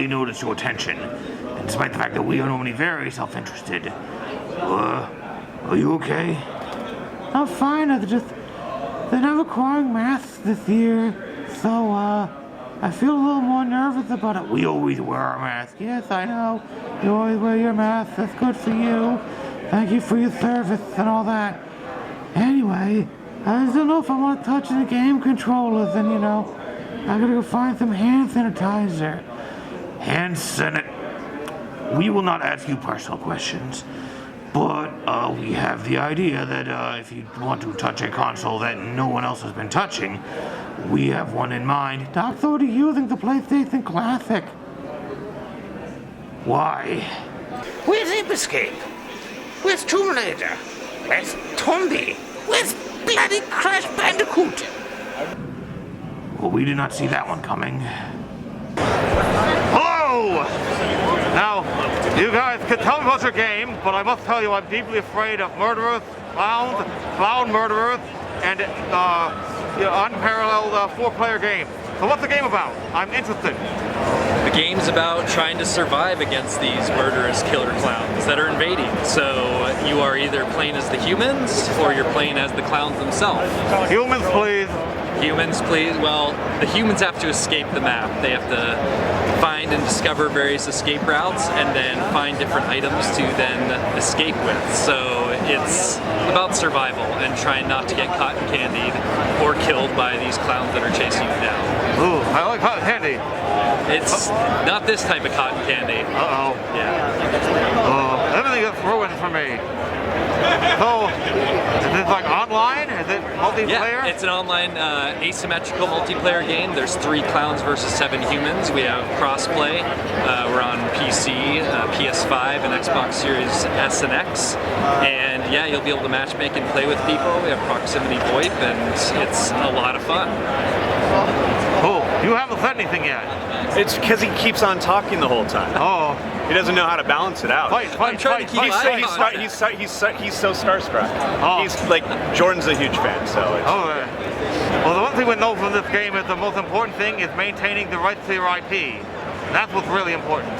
Notice your attention, and despite the fact that we are normally very self-interested. Are you okay? I'm fine. They're not requiring masks this year, so I feel a little more nervous about it. We always wear our masks. Yes, I know. You always wear your mask. That's good for you. Thank you for your service and all that. Anyway, I just don't know if I want to touch the game controllers, and I gotta go find some hand sanitizer. We will not ask you personal questions, but we have the idea that if you want to touch a console that no one else has been touching, we have one in mind. Doc's already using the PlayStation Classic. Why? Where's Escape? Where's Tomb Raider? Where's Tombi? Where's bloody Crash Bandicoot? Well, we did not see that one coming. Hello! Now, you guys can tell me about your game, but I must tell you I'm deeply afraid of murderers, clown murderers, and unparalleled four-player game. So what's the game about? I'm interested. The game's about trying to survive against these murderous killer clowns that are invading. So you are either playing as the humans, or you're playing as the clowns themselves. Humans, please. Humans, please. Well, the humans have to escape the map. They have to find and discover various escape routes and then find different items to then escape with. So it's about survival and trying not to get cotton candied or killed by these clowns that are chasing you down. Ooh, I like cotton candy. It's not this type of cotton candy. Uh-oh. Yeah. Everything is ruined for me. So, is this like online? Is it multiplayer? Yeah, it's an online asymmetrical multiplayer game. There's 3 clowns versus 7 humans. We have crossplay. We're on PC, PS5, and Xbox Series S and X. And yeah, you'll be able to matchmake and play with people. We have proximity VoIP, and it's a lot of fun. Cool. You haven't said anything yet. It's because he keeps on talking the whole time. Oh. He doesn't know how to balance it out. Fight. He's so starstruck. Oh. He's like, Jordan's a huge fan, so it's... Well, the one thing we know from this game is the most important thing is maintaining the rights to your IP. That's what's really important.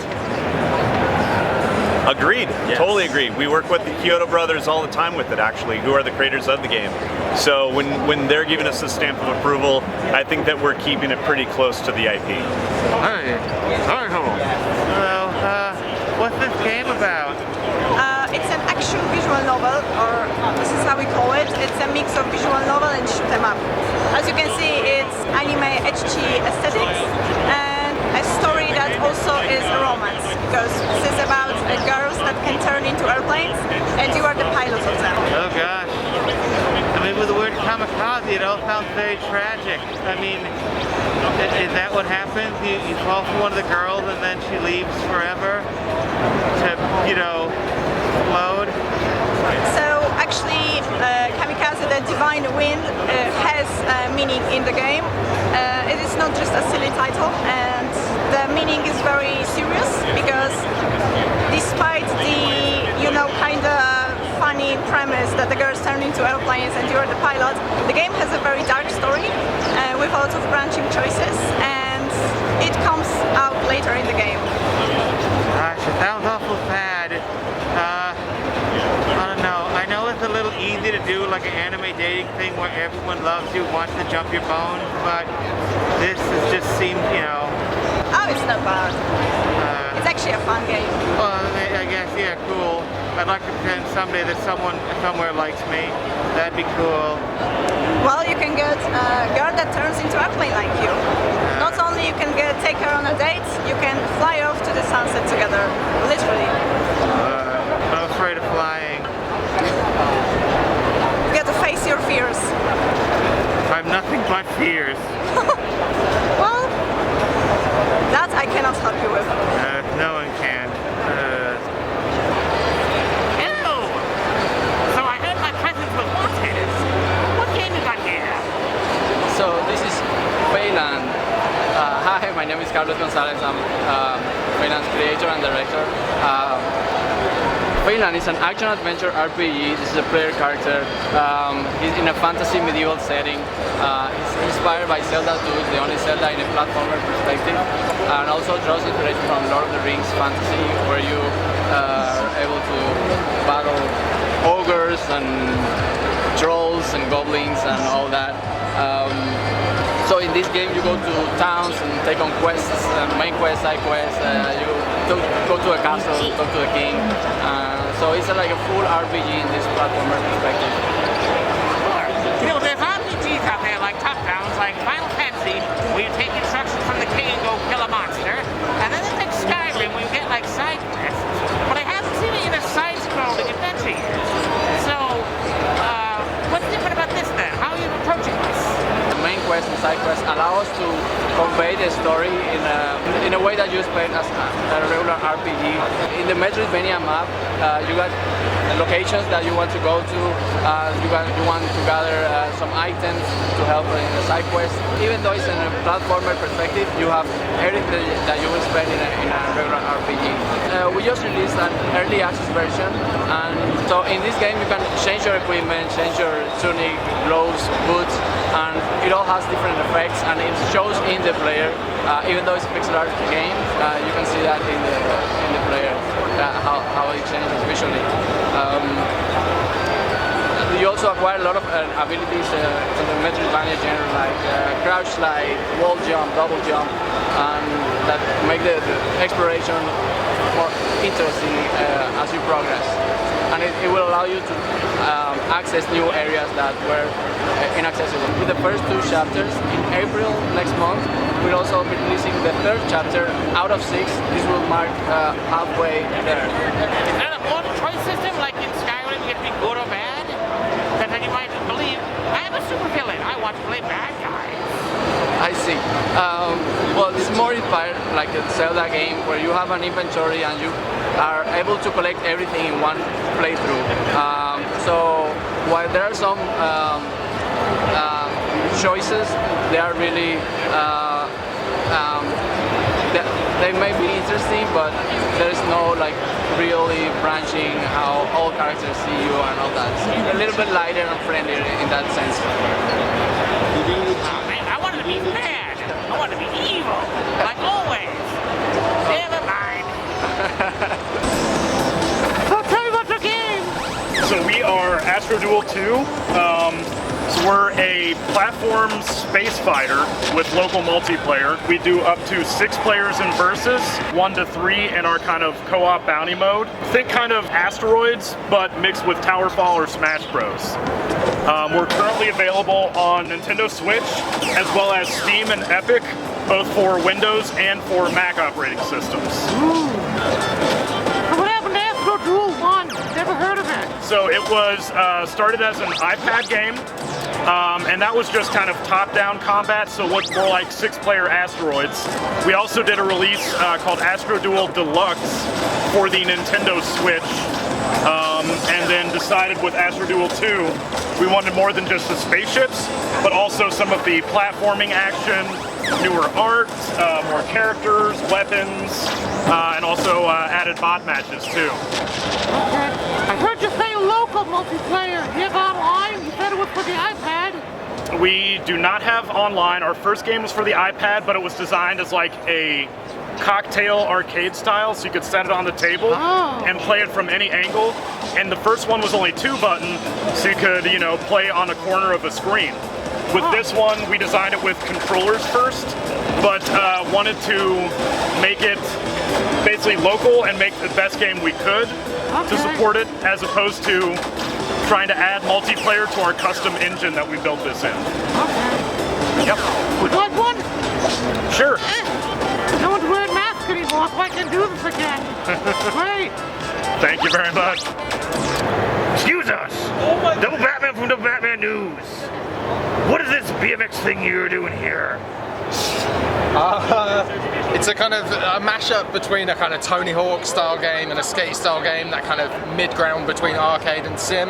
Agreed. Yes. Totally agreed. We work with the Kyoto brothers all the time with it, actually, who are the creators of the game. So when they're giving us the stamp of approval, I think that we're keeping it pretty close to the IP. Hey, very cool. So, what's this game about? It's an action visual novel, or this is how we call it. It's a mix of visual novel and shoot 'em up. As you can see, it's anime HG aesthetics and a story that also is a romance, because this is about girls that can turn into airplanes, and you are the pilot of them. Oh gosh. I mean, with the word kamikaze, it all sounds very tragic. I mean, is that what happens? You fall for one of the girls and then she leaves forever to, explode? So actually, kamikaze, the divine wind, has meaning in the game. It is not just a silly title, and the meaning is very serious, because despite the, kind of funny premise that the girls turn into airplanes and you're the pilot, the game has a very dark story with a lot of branching choices, and it comes out later in the game. Gosh, it sounds awful sad. I don't know. I know it's a little easy to do like an anime dating thing where everyone loves you, wants to jump your bones, but this just seems, Oh, it's not bad. It's actually a fun game. Well, I guess, yeah, cool. I'd like to pretend someday that someone somewhere likes me. That'd be cool. Well, you can get a girl that turns into a airplane like you. Not only you can take her on a date, you can fly off to the sunset together, literally. Carlos Gonzalez. I'm freelance creator and director. Filliam is an action-adventure RPG. This is a player character. He's in a fantasy medieval setting. He's inspired by Zelda 2, the only Zelda in a platformer perspective, and also draws inspiration from Lord of the Rings fantasy, where you are able to battle ogres and trolls and goblins and all that. So in this game you go to towns and take on quests, main quests, side quests, you go to a castle, talk to the king. So it's like a full RPG in this platformer perspective. Sure. You know, there's RPGs out there like top-downs, like Final Fantasy, where you take instructions from the king and go kill a monster. And then there's like Skyrim, where you get like side quests. But I haven't seen it in a side-scrolling adventure yet. So, what's different about this then? How are you approaching this? The main quest and side quest allow us to convey the story in a way that you expect as a regular RPG. In the Metroidvania map, you got locations that you want to go to. You want to gather some items to help in the side quest. Even though it's in a platformer perspective, you have everything that you will spend in a regular RPG. We just released an early access version, and so in this game you can change your equipment, change your tunic, gloves, boots, and it all has different effects, and it shows in the player. Even though it's a pixel art game, you can see that in the player, how it changes visually. You also acquire a lot of abilities in the Metroidvania genre, like crouch slide, wall jump, double jump, and that make the exploration more interesting as you progress. And it will allow you to access new areas that were inaccessible. With the first 2 chapters, in April next month, we'll also be releasing the 3rd chapter out of 6. This will mark halfway there. Is that a multiple choice system like in Skyrim, you get to be good or bad? Because you might believe, I'm a super villain, I want to play bad guys. I see. Well, it's more inspired like a Zelda game where you have an inventory and you are able to collect everything in one playthrough. So while there are some choices, they are really they may be interesting, but there is no like really branching how all characters see you and all that. It's a little bit lighter and friendlier in that sense. Oh, man, I wanted to be bad. I wanted to be evil, like always. Never mind. So tell me about your game. So we are Astro Duel 2. So we're a platform space fighter with local multiplayer. We do up to 6 players in versus, 1 to 3 in our kind of co-op bounty mode. Think kind of Asteroids, but mixed with Towerfall or Smash Bros. We're currently available on Nintendo Switch, as well as Steam and Epic, both for Windows and for Mac operating systems. What happened to Astro Duel 1? Never heard of it. So it was started as an iPad game, and that was just kind of top-down combat, so it looked more like 6-player Asteroids. We also did a release called Astro Duel Deluxe for the Nintendo Switch, and then decided with Astro Duel 2, we wanted more than just the spaceships, but also some of the platforming action, newer art, more characters, weapons, and also added mod matches too. Okay. I heard you say local multiplayer. Do you have online? You said it was for the iPad. We do not have online. Our first game was for the iPad, but it was designed as like a cocktail arcade style, so you could set it on the table and play it from any angle. And the first one was only 2 buttons, so you could, you know, play on a corner of a screen. With this one, we designed it with controllers first, but wanted to make it basically local and make the best game we could to support it, as opposed to trying to add multiplayer to our custom engine that we built this in. Yep. Would you like one? Sure. No one's wearing masks anymore, so I can do this again. Great. Thank you very much. Excuse us. Double Batman from Double Batman News. What is this BMX thing you're doing here? It's a kind of a mashup between a kind of Tony Hawk style game and a skate style game, that kind of mid-ground between arcade and sim.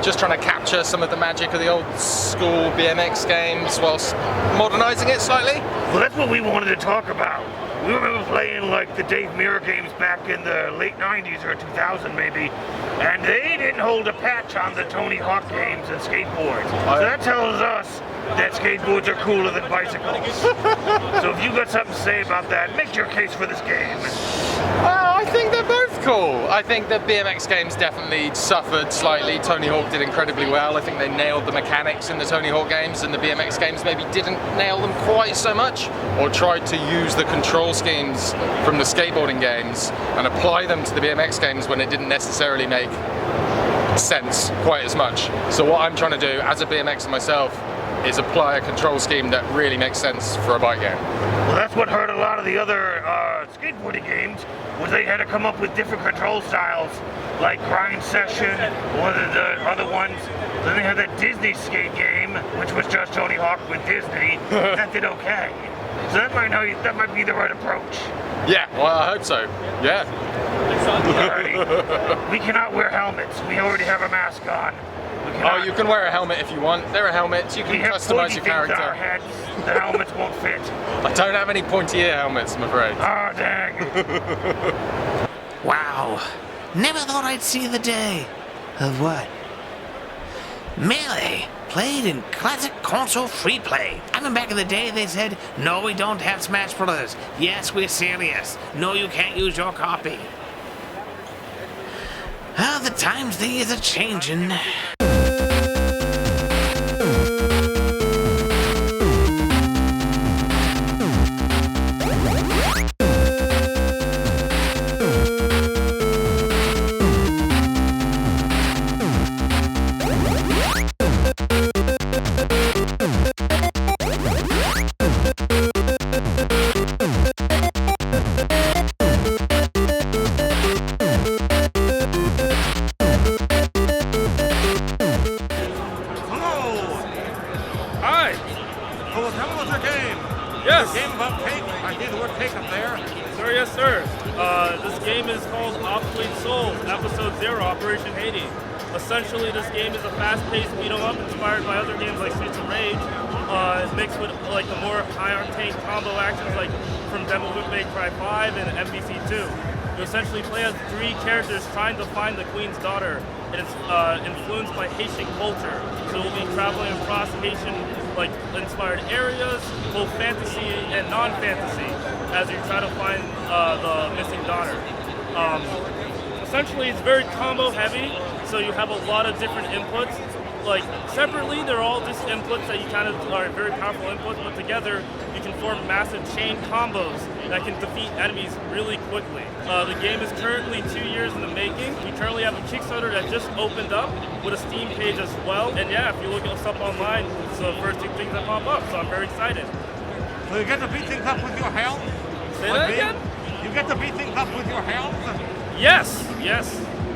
Just trying to capture some of the magic of the old school BMX games whilst modernizing it slightly. Well, that's what we wanted to talk about. We remember playing like the Dave Mirra games back in the late 90s or 2000 maybe, and they didn't hold a patch on the Tony Hawk games and skateboards. So that tells us that skateboards are cooler than bicycles. So if you got something to say about that, make your case for this game. I think they're both cool. I think the BMX games definitely suffered slightly. Tony Hawk did incredibly well. I think they nailed the mechanics in the Tony Hawk games, and the BMX games maybe didn't nail them quite so much, or tried to use the control schemes from the skateboarding games and apply them to the BMX games when it didn't necessarily make sense quite as much. So what I'm trying to do as a BMXer myself is apply a control scheme that really makes sense for a bike game. Well, that's what hurt a lot of the other skateboarding games, was they had to come up with different control styles, like Grind Session, one of the other ones. Then they had that Disney skate game, which was just Tony Hawk with Disney. That did okay. So that might be the right approach. Yeah, well, I hope so. Yeah. Alrighty. We cannot wear helmets. We already have a mask on. Oh, you can wear a helmet if you want. There are helmets. You can customize your character. Our heads. The helmets won't fit. I don't have any pointy ear helmets, I'm afraid. Oh, dang. Wow. Never thought I'd see the day. Of what? Melee. Played in classic console free play. I mean, back in the day they said, no, we don't have Smash Brothers. Yes, we're serious. No, you can't use your copy. Ah, the times these are changing. Essentially, this game is a fast-paced beat-em-up inspired by other games like Streets of Rage, mixed with like the more high-octane combo actions like from Devil May Cry 5 and MVC2. You essentially play as 3 characters trying to find the Queen's daughter, and it's influenced by Haitian culture. So we'll be traveling across Haitian-inspired areas, both fantasy and non-fantasy, as you try to find the missing daughter. Essentially, it's very combo-heavy. So you have a lot of different inputs. Like separately, they're all just inputs that you kind of are very powerful inputs, but together you can form massive chain combos that can defeat enemies really quickly. The game is currently 2 years in the making. We currently have a Kickstarter that just opened up with a Steam page as well. And yeah, if you look us up online, it's the first 2 things that pop up. So I'm very excited. So you get to beat things up with your helm? Say that again? You get to beat things up with your helm? Yes.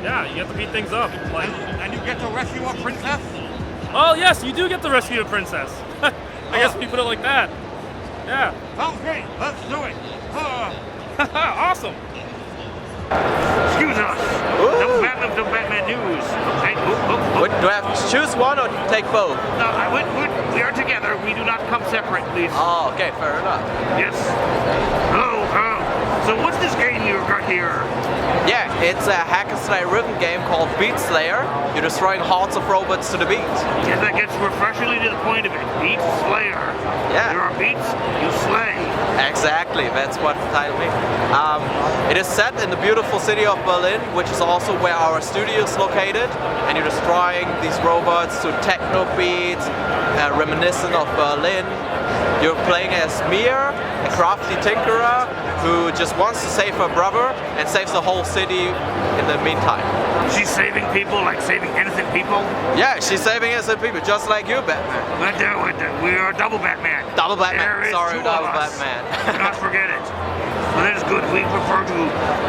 Yeah, you have to beat things up. And you get to rescue a princess? Oh yes, you do get to rescue a princess. I guess we put it like that. Yeah. Sounds great. Let's do it. Awesome. Excuse us. No Batman news. Okay. Do I have to choose one or take both? No, we are together. We do not come separate, please. Oh, okay, fair enough. Yes. Hello. So what's this game you've got here? Yeah, it's a hack and slay rhythm game called Beat Slayer. You're destroying hordes of robots to the beat. Yeah, that gets refreshingly to the point of it. Beat Slayer. Yeah. There are beats, you slay. Exactly, that's what the title means. It is set in the beautiful city of Berlin, which is also where our studio is located. And you're destroying these robots to techno beats, reminiscent of Berlin. You're playing as Mia, a crafty tinkerer who just wants to save her brother and saves the whole city in the meantime. She's saving people, like saving innocent people? Yeah, she's saving innocent people, just like you, Batman. We are double Batman. Double Batman, There is sorry, two double of us. Batman. Do not forget it. but that is good. We prefer to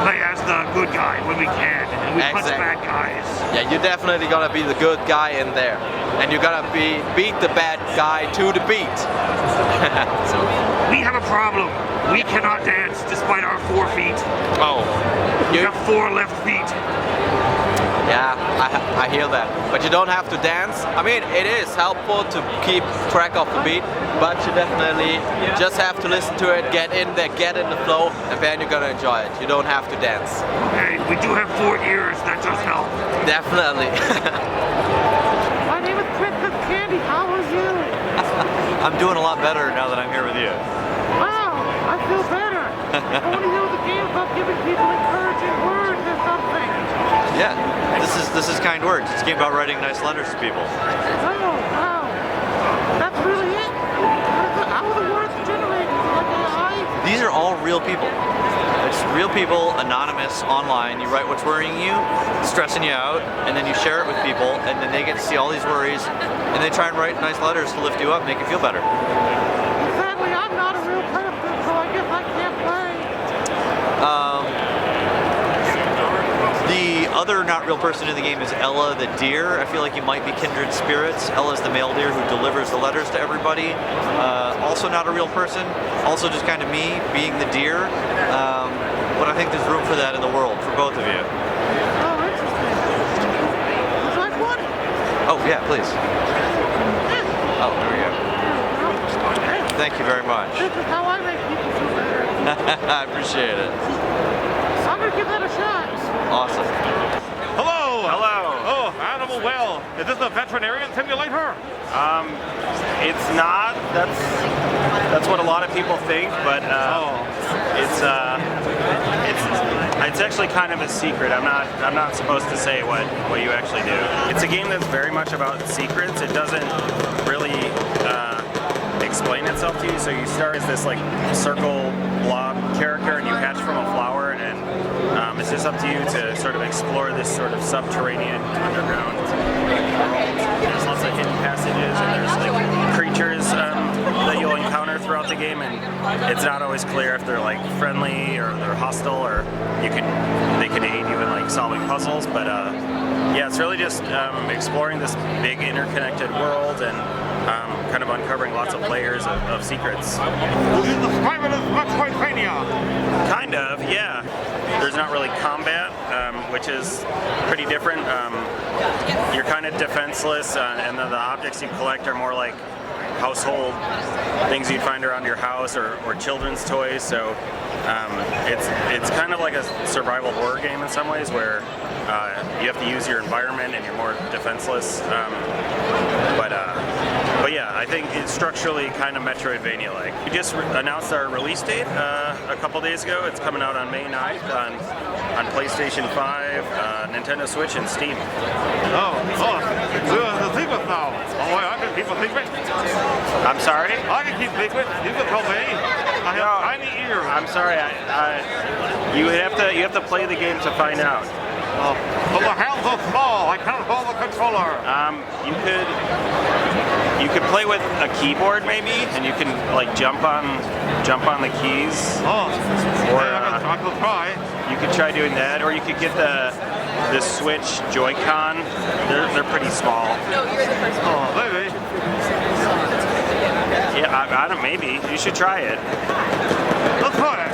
play as the good guy when we can, and we punch bad guys. Yeah, you're definitely gonna be the good guy in there, and you're gonna beat the bad guy to the beat. We have a problem. We cannot dance despite our 4 feet. Oh, you have 4 left feet. Yeah, I hear that. But you don't have to dance. I mean, it is helpful to keep track of the beat, but you definitely just have to listen to it, get in there, get in the flow, and then you're gonna enjoy it. You don't have to dance. Hey, we do have 4 ears, that does help. Definitely. My name is Princess Candy, how are you? I'm doing a lot better now that I'm here with you. Wow, I feel better. I want to hear the game about giving people encouraging words or something. Yeah, this is kind words. It's a game about writing nice letters to people. Oh, wow. That's really it? How are the words generated? Like AI? These are all real people. It's real people, anonymous, online. You write what's worrying you, stressing you out, and then you share it with people, and then they get to see all these worries, and they try and write nice letters to lift you up, make you feel better. Sadly, I'm not a real person, so I guess I can't play. The other not real person in the game is Ella the deer. I feel like you might be kindred spirits. Ella's the male deer who delivers the letters to everybody. Also not a real person. Also just kind of me being the deer. But I think there's room for that in the world for both of you. Oh, interesting. Would you like one? Oh yeah, please. Oh, there we go. Thank you very much. This is how I make people feel better. I appreciate it. I'm gonna give that a shot. Awesome. Hello! Hello! Oh, Animal Well. Is this a veterinarian simulator? It's not. That's what a lot of people think, but it's actually kind of a secret. I'm not supposed to say what you actually do. It's a game that's very much about secrets. It doesn't really explain itself to you. So you start as this like circle blob character, and you hatch from a flower, and it's just up to you to sort of explore this sort of subterranean underground world. There's lots of hidden passages, and there's like creatures that you'll encounter throughout the game, and it's not always clear if they're like friendly or they're hostile, or they can aid you in like solving puzzles. But yeah, it's really just exploring this big interconnected world and kind of uncovering lots of layers of secrets. Would you describe it as Metroidvania? Kind of, yeah. There's not really combat, which is pretty different. You're kind of defenseless, and then the objects you collect are more like household things you'd find around your house, or children's toys. So it's kind of like a survival horror game in some ways, where you have to use your environment and you're more defenseless. But yeah, I think it's structurally kind of Metroidvania-like. We just announced our release date a couple days ago. It's coming out on May 9th on PlayStation 5, Nintendo Switch, and Steam. Oh, the secret now. Oh, wait, I can keep a secret? I'm sorry? I can keep secret. You can tell me. I have tiny ears. I'm sorry. You have to play the game to find out. Oh, well, the hands are small. I can't hold the controller. You could play with a keyboard maybe, and you can like jump on the keys. Oh, or I could try. You could try doing that, or you could get the Switch Joy-Con. They're pretty small. Oh, maybe. Yeah, I don't. Maybe you should try it. Let's try it.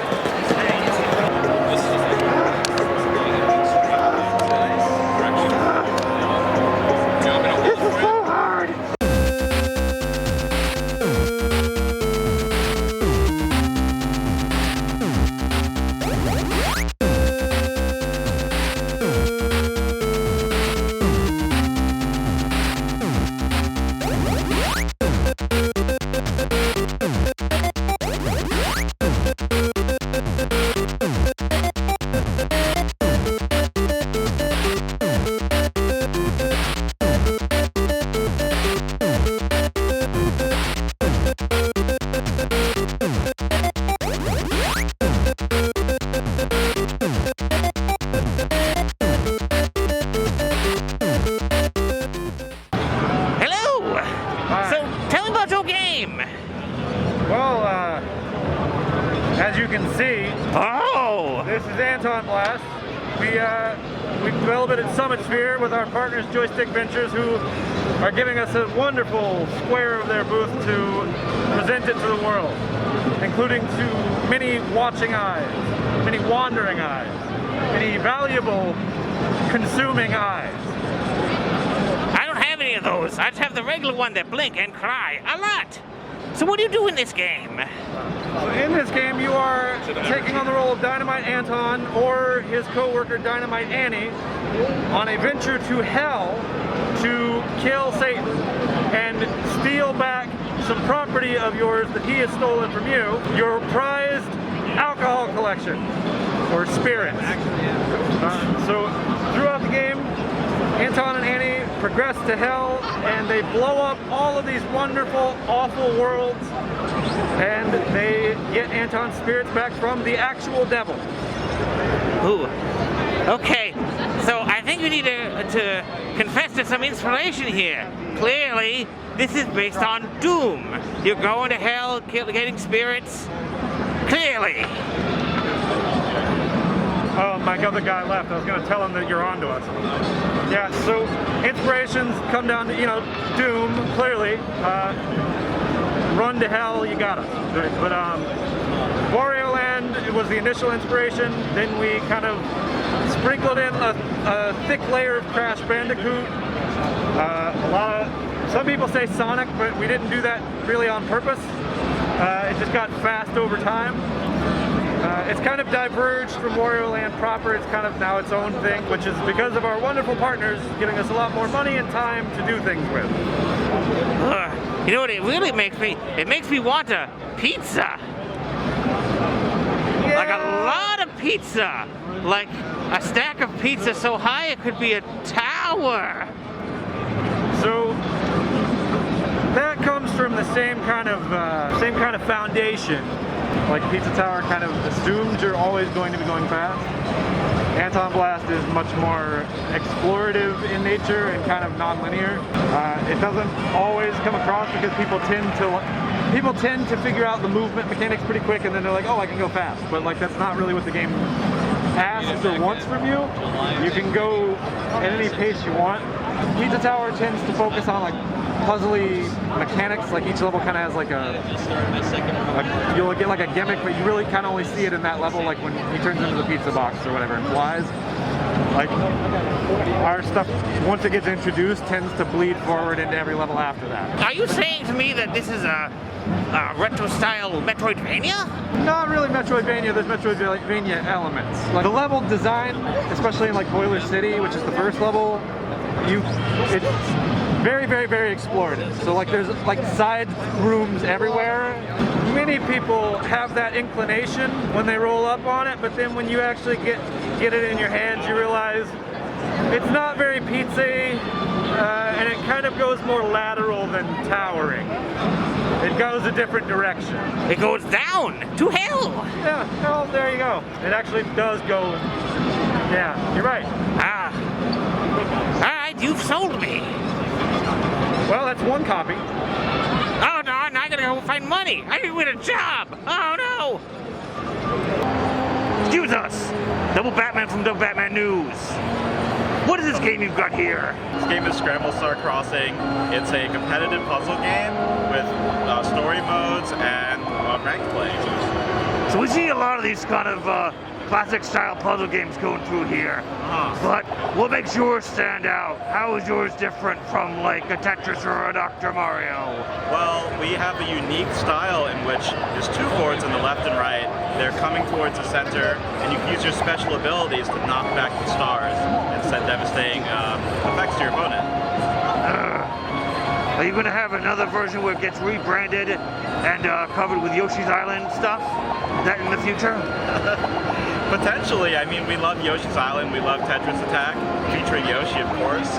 we developed it at Summit Sphere with our partners Joystick Ventures, who are giving us a wonderful square of their booth to present it to the world, including to many watching eyes, many wandering eyes, many valuable consuming eyes. I don't have any of those. I just have the regular one that blink and cry a lot. So what do you do in this game? So in this game, you are taking on the role of Dynamite Anton or his co-worker Dynamite Annie on a venture to hell to kill Satan and steal back some property of yours that he has stolen from you, your prized alcohol collection, or spirits. So throughout the game, Anton and Annie progress to hell and they blow up all of these wonderful, awful worlds, and they get Anton's spirits back from the actual devil. Ooh. Okay, so I think we need to confess to some inspiration here. Clearly, this is based on Doom. You're going to hell, getting spirits. Clearly. Oh, my other guy left. I was going to tell him that you're onto us. Yeah, so inspirations come down to, Doom, clearly. Run to hell, you got us. But Wario Land was the initial inspiration. Then we kind of sprinkled in a thick layer of Crash Bandicoot. Some people say Sonic, but we didn't do that really on purpose. It just got fast over time. It's kind of diverged from Wario Land proper. It's kind of now its own thing, which is because of our wonderful partners giving us a lot more money and time to do things with. You know what it really makes me? It makes me want a pizza. Yeah. Like a lot of pizza. Like a stack of pizza so high it could be a tower. So that comes from the same kind of foundation. Like Pizza Tower kind of assumes you're always going to be going fast. Anton Blast is much more explorative in nature and kind of non-linear. It doesn't always come across because people tend to figure out the movement mechanics pretty quick, and then they're like, oh, I can go fast. But like that's not really what the game asks or wants from you. You can go at any pace you want. Pizza Tower tends to focus on like puzzly mechanics, like each level kind of has like you'll get like a gimmick, but you really kind of only see it in that level, like when he turns into the pizza box or whatever and flies. Like our stuff, once it gets introduced, tends to bleed forward into every level after that. Are you saying to me that this is a retro-style Metroidvania? Not really Metroidvania, there's Metroidvania elements. Like the level design, especially in like Boiler City, which is the first level, it's very, very, very explorative. So like there's like side rooms everywhere. Many people have that inclination when they roll up on it, but then when you actually get it in your hands, you realize it's not very pizza-y, and it kind of goes more lateral than towering. It goes a different direction. It goes down to hell. Yeah, well, there you go. It actually does go, yeah, you're right. All right, you've sold me. Well, that's one copy. Oh no, now I gotta go find money. I didn't win a job. Oh no. Excuse us. Double Batman from Double Batman News. What is this game you've got here? This game is Scramble Star Crossing. It's a competitive puzzle game with story modes and ranked play. So we see a lot of these kind of classic style puzzle games going through here. But what makes yours stand out? How is yours different from like a Tetris or a Dr. Mario? Well, we have a unique style in which there's two boards on the left and right. They're coming towards the center, and you can use your special abilities to knock back the stars and send devastating effects to your opponent. Are you going to have another version where it gets rebranded and covered with Yoshi's Island stuff? That in the future? Potentially. I mean, we love Yoshi's Island. We love Tetris Attack, featuring Yoshi, of course.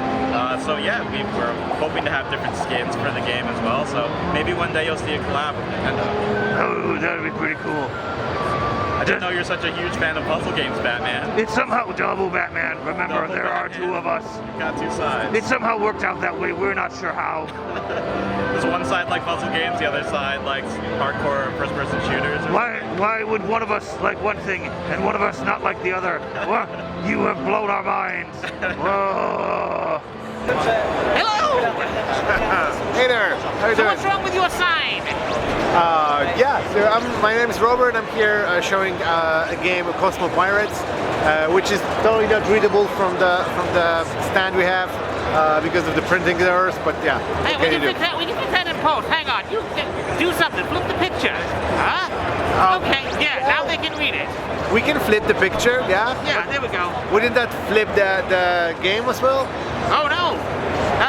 So yeah, we're hoping to have different skins for the game as well. So maybe one day you'll see a collab with Nintendo. Oh, that would be pretty cool. I didn't know you're such a huge fan of puzzle games, Batman. It's somehow double Batman. Remember, Double there are Batman. two of us. Got two sides. It somehow worked out that way. We're not sure how. Does one side like puzzle games, the other side likes hardcore first-person shooters? Or Why would one of us like one thing and one of us not like the other? Well, you have blown our minds. Whoa. Hello! Hey there, how you So doing? what's wrong with your sign? So my name is Robert. I'm here showing a game of Cosmo Pirates, which is totally not readable from the stand we have because of the printing errors. But yeah, Hey, what can you do? we can fix that in post. Hang on. You do something. Flip the picture. Huh? Okay, yeah, now they can read it. We can flip the picture, yeah? Yeah, there we go. Wouldn't that flip the game as well? Oh, no.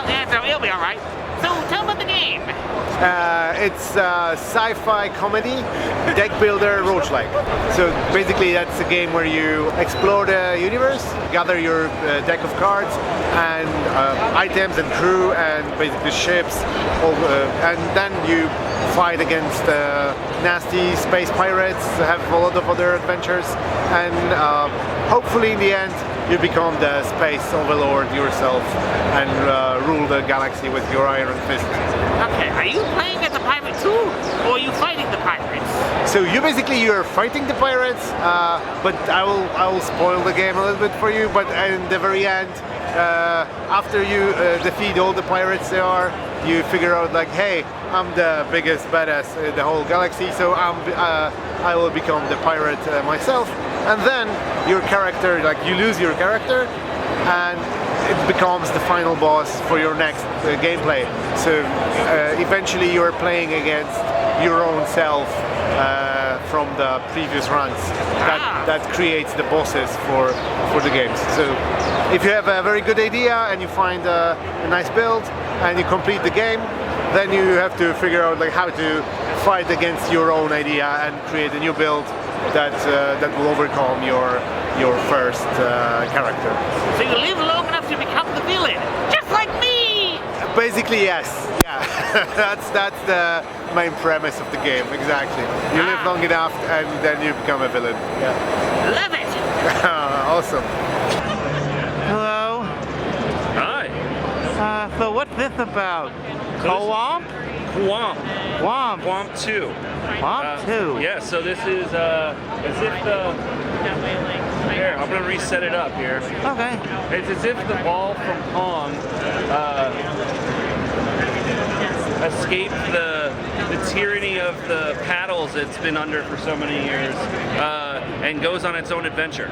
Yeah, so it'll be all right. So tell them about the game. It's a sci-fi comedy, deck builder, roguelike. So basically that's a game where you explore the universe, gather your deck of cards and items and crew and basically ships, and then you fight against nasty space pirates, have a lot of other adventures, and hopefully in the end you become the space overlord yourself and rule the galaxy with your iron fist. Okay, are you playing as a pirate too, or are you fighting the pirates? So you're fighting the pirates, but I will spoil the game a little bit for you. But in the very end, after you defeat all the pirates there are, you figure out like, hey, I'm the biggest badass in the whole galaxy, so I will become the pirate myself. And then your character, like you lose your character, and it becomes the final boss for your next gameplay. So eventually you're playing against your own self from the previous runs. That creates the bosses for the games. So if you have a very good idea and you find a nice build and you complete the game, then you have to figure out like how to fight against your own idea and create a new build that will overcome your first character. So you live long enough to become the villain, just like me! Basically, yes. Yeah, that's the main premise of the game. Exactly. You live long enough, and then you become a villain. Yeah. Love it. Awesome. Hello. Hi. So what's this about? Co-op? Womp. Womp. Womp 2. Womp 2? Yeah, so this is as if the... Here, I'm going to reset it up here. Okay. It's as if the ball from Pong escaped the tyranny of the paddles it's been under for so many years and goes on its own adventure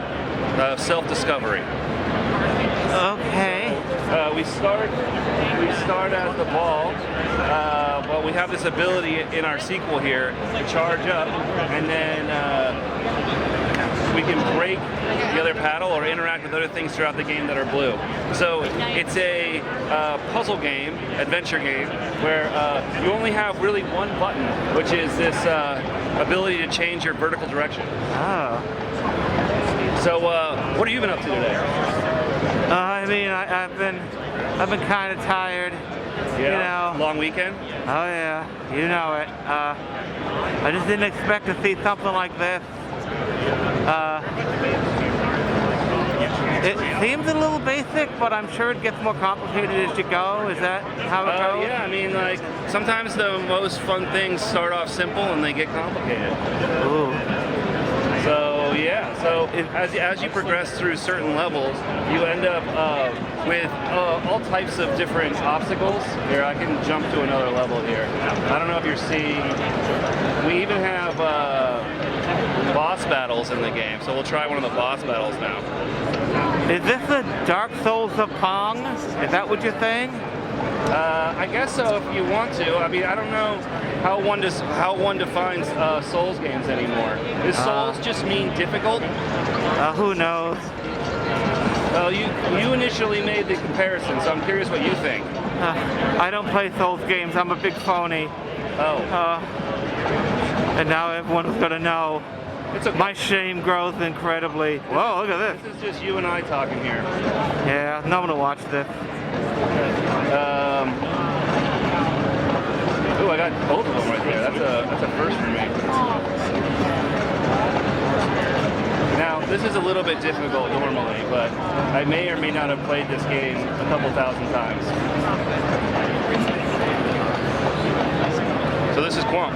of self-discovery. Okay. We start as the ball, but we have this ability in our sequel here to charge up, and then we can break the other paddle or interact with other things throughout the game that are blue. So it's a puzzle game, adventure game, where you only have really one button, which is this ability to change your vertical direction. Oh. So what have you been up to today? I mean, I've been kind of tired. Yeah. You know. Long weekend? Oh yeah, you know it. I just didn't expect to see something like this. It seems a little basic, but I'm sure it gets more complicated as you go. Is that how it goes? Yeah, I mean, like, sometimes the most fun things start off simple and they get complicated. Ooh. So, yeah, so as you progress through certain levels, you end up with all types of different obstacles. Here, I can jump to another level here. I don't know if you're seeing, we even have boss battles in the game, so we'll try one of the boss battles now. Is this the Dark Souls of Pong? Is that what you're saying? I guess so if you want to. I mean, I don't know how one defines Souls games anymore. Does Souls just mean difficult? Who knows? Well, you initially made the comparison, so I'm curious what you think. I don't play Souls games. I'm a big phony. Oh. And now everyone's gonna know. It's okay. My shame grows incredibly. Whoa, look at this. This is just you and I talking here. Yeah, no one will watch this. Ooh, I got both of them right there. That's a first for me. Now, this is a little bit difficult normally, but I may or may not have played this game a couple thousand times. So this is Quamp.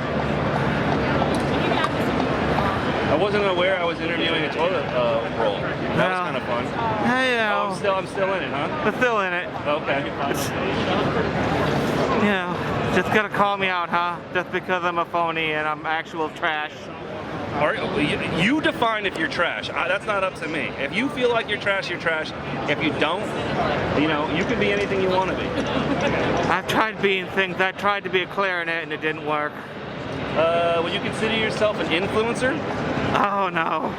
I wasn't aware I was interviewing a toilet roll. That was kind of fun. Hey, oh, I'm still in it, huh? I'm still in it. Okay. Just gonna call me out, huh? Just because I'm a phony and I'm actual trash. You define if you're trash. That's not up to me. If you feel like you're trash, you're trash. If you don't, you can be anything you want to be. I've tried being things. I tried to be a clarinet and it didn't work. Would you consider yourself an influencer? Oh no.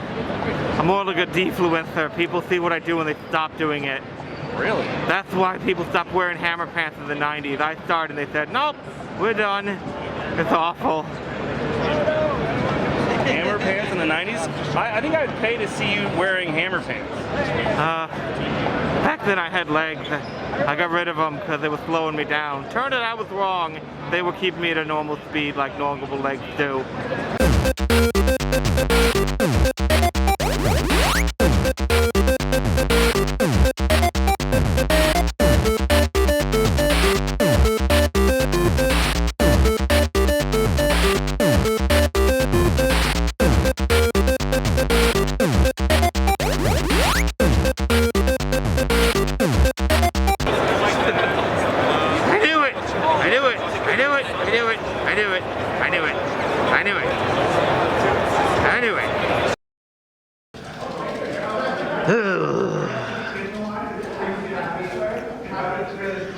I'm more like a defluencer. People see what I do and they stop doing it. Really? That's why people stopped wearing hammer pants in the 90s. I started and they said, nope, we're done. It's awful. Hammer pants in the 90s? I think I'd pay to see you wearing hammer pants. Back then I had legs. I got rid of them because they were slowing me down. Turned out I was wrong. They were keeping me at a normal speed like normal legs do.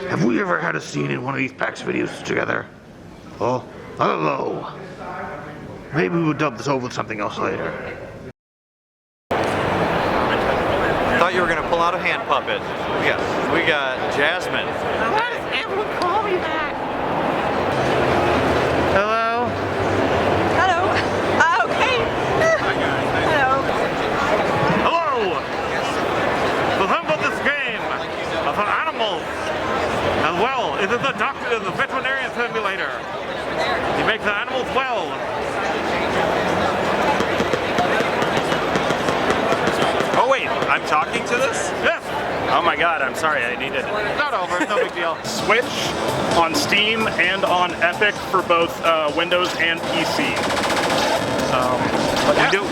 Have we ever had a scene in one of these PAX videos together? Oh, hello. Maybe we'll dub this over with something else later. Thought you were gonna pull out a hand puppet. We got Jasmine. Why does everyone call me that? Hello? Hello. Okay. Hello. Hello! So how about this game for animals? As well, it is the doctor, the veterinarian simulator. He makes the animals well. Oh wait, I'm talking to this? Yes! Oh my god, I'm sorry, I needed... It's not over, it's no big deal. Switch, on Steam, and on Epic for both Windows and PC.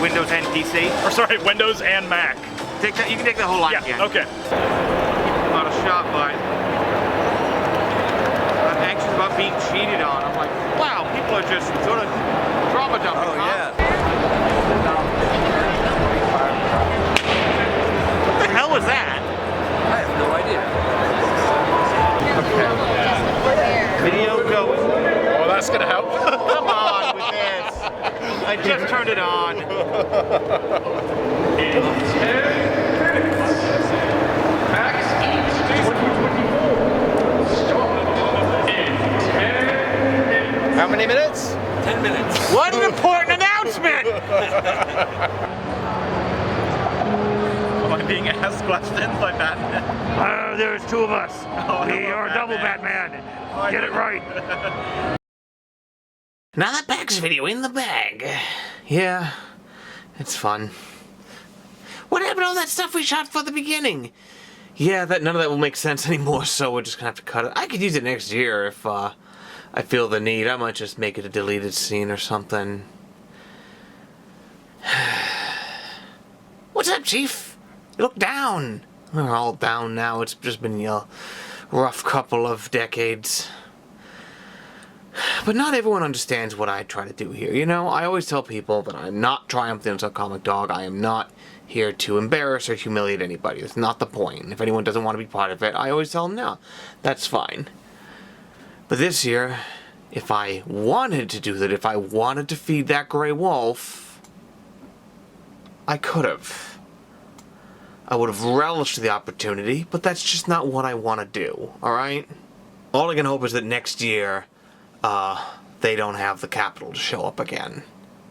Windows and PC? Or sorry, Windows and Mac. You can take the whole line again. Okay. I'm not a shot, but I'm anxious about being cheated on. I'm like, wow, people are just sort of drama dumping. Oh, yeah. What the hell was that? I have no idea. Okay. Video going. Oh, that's gonna help. Come on with this. I just turned it on. How many minutes? 10 minutes. What an important announcement! Am I being asked questions by Batman? There's two of us. We are double Batman. Batman. Get it right. Now that PAX video in the bag. Yeah, it's fun. What happened to all that stuff we shot for the beginning? Yeah, none of that will make sense anymore, so we're just gonna have to cut it. I could use it next year if I feel the need. I might just make it a deleted scene or something. What's up, Chief? You look down. We're all down now. It's just been a rough couple of decades. But not everyone understands what I try to do here. You know, I always tell people that I'm not triumphant as a comic dog. I am not here to embarrass or humiliate anybody. That's not the point. If anyone doesn't want to be part of it, I always tell them, no, that's fine. But this year, if I wanted to do that, if I wanted to feed that gray wolf, I could have. I would have relished the opportunity, but that's just not what I want to do, alright? All I can hope is that next year, they don't have the capital to show up again.